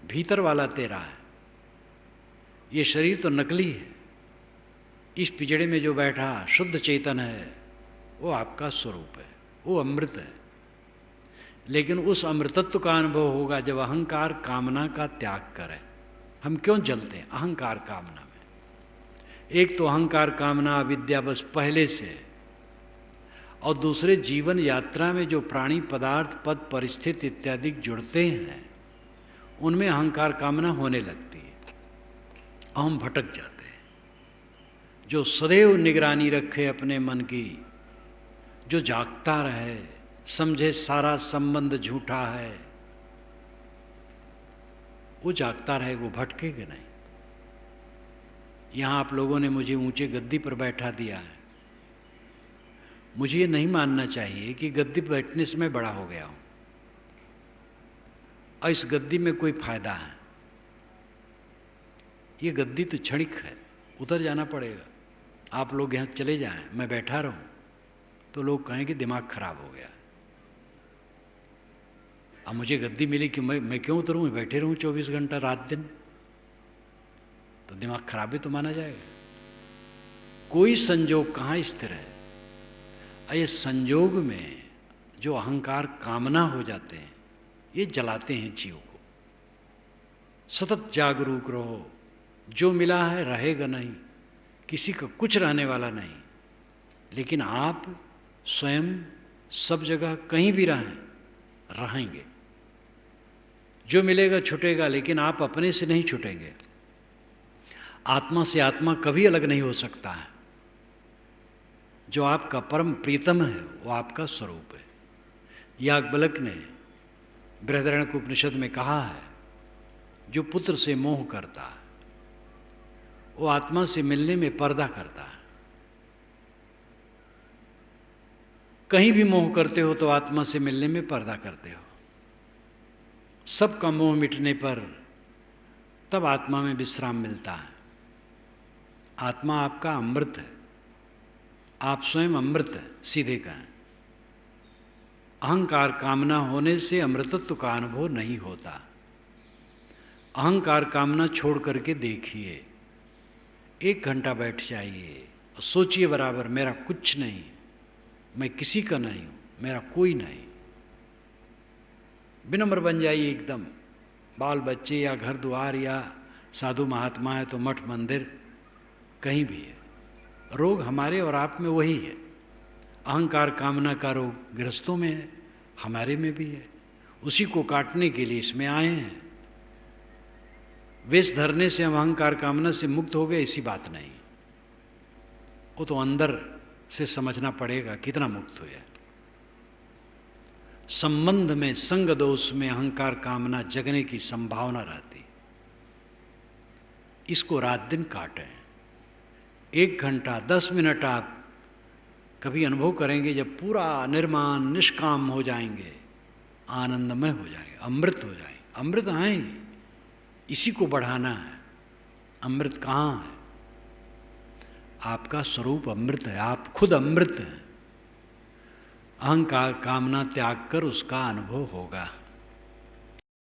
भीतर वाला तेरा है। ये शरीर तो नकली है। इस पिंजड़े में जो बैठा शुद्ध चेतन है वो आपका स्वरूप है, वो अमृत है। लेकिन उस अमृतत्व का अनुभव होगा जब अहंकार कामना का त्याग करें। हम क्यों जलते हैं अहंकार कामना में? एक तो अहंकार कामना अविद्या बस पहले से है, और दूसरे जीवन यात्रा में जो प्राणी पदार्थ पद परिस्थिति इत्यादि जुड़ते हैं उनमें अहंकार कामना होने लगती है, हम भटक जाते हैं। जो सदैव निगरानी रखे अपने मन की, जो जागता रहे, समझे सारा संबंध झूठा है, वो जागता रहे, वो भटकेगा नहीं। यहाँ आप लोगों ने मुझे ऊंचे गद्दी पर बैठा दिया है। मुझे ये नहीं मानना चाहिए कि गद्दी पर बैठने से मैं बड़ा हो गया हूँ और इस गद्दी में कोई फायदा है। ये गद्दी तो क्षणिक है, उतर जाना पड़ेगा। आप लोग यहाँ चले जाएं, मैं बैठा रहूं तो लोग कहें कि दिमाग खराब हो गया। अब मुझे गद्दी मिली कि मैं क्यों उतरूं, बैठे रहूं 24 घंटा रात दिन, तो दिमाग खराब भी तो माना जाएगा। कोई संजोग कहाँ स्थिर है। ये संजोग में जो अहंकार कामना हो जाते हैं ये जलाते हैं जीव को। सतत जागरूक रहो, जो मिला है रहेगा नहीं, किसी का कुछ रहने वाला नहीं, लेकिन आप स्वयं सब जगह कहीं भी रहेंगे। जो मिलेगा छूटेगा, लेकिन आप अपने से नहीं छूटेंगे। आत्मा से आत्मा कभी अलग नहीं हो सकता है। जो आपका परम प्रीतम है वो आपका स्वरूप है। याज्ञवल्क्य ने बृहदारण्यक उपनिषद में कहा है, जो पुत्र से मोह करता है वो आत्मा से मिलने में पर्दा करता है। कहीं भी मोह करते हो तो आत्मा से मिलने में पर्दा करते हो। सबका मोह मिटने पर तब आत्मा में विश्राम मिलता है। आत्मा आपका अमृत है, आप स्वयं अमृत है, सीधे कहें। अहंकार कामना होने से अमृतत्व का अनुभव नहीं होता। अहंकार कामना छोड़ करके देखिए, 1 घंटा बैठ जाइए और सोचिए बराबर, मेरा कुछ नहीं, मैं किसी का नहीं हूं, मेरा कोई नहीं। विनम्र बन जाइए एकदम। बाल बच्चे या घर द्वार या साधु महात्मा है तो मठ मंदिर कहीं भी है, रोग हमारे और आप में वही है। अहंकार कामना का रोग गृहस्थों में है, हमारे में भी है। उसी को काटने के लिए इसमें आए हैं। वेश धरने से हम अहंकार कामना से मुक्त हो गए, ऐसी बात नहीं। वो तो अंदर से समझना पड़ेगा कितना मुक्त हुए। संबंध में, संग दोष में अहंकार कामना जगने की संभावना रहती। इसको रात दिन काटें। 1 घंटा 10 मिनट आप कभी अनुभव करेंगे जब पूरा निर्माण निष्काम हो जाएंगे, आनंदमय हो जाएंगे, अमृत हो जाएंगे। अमृत आएंगे, इसी को बढ़ाना है। अमृत कहाँ है? आपका स्वरूप अमृत है, आप खुद अमृत हैं। अहंकार कामना त्याग कर उसका अनुभव होगा।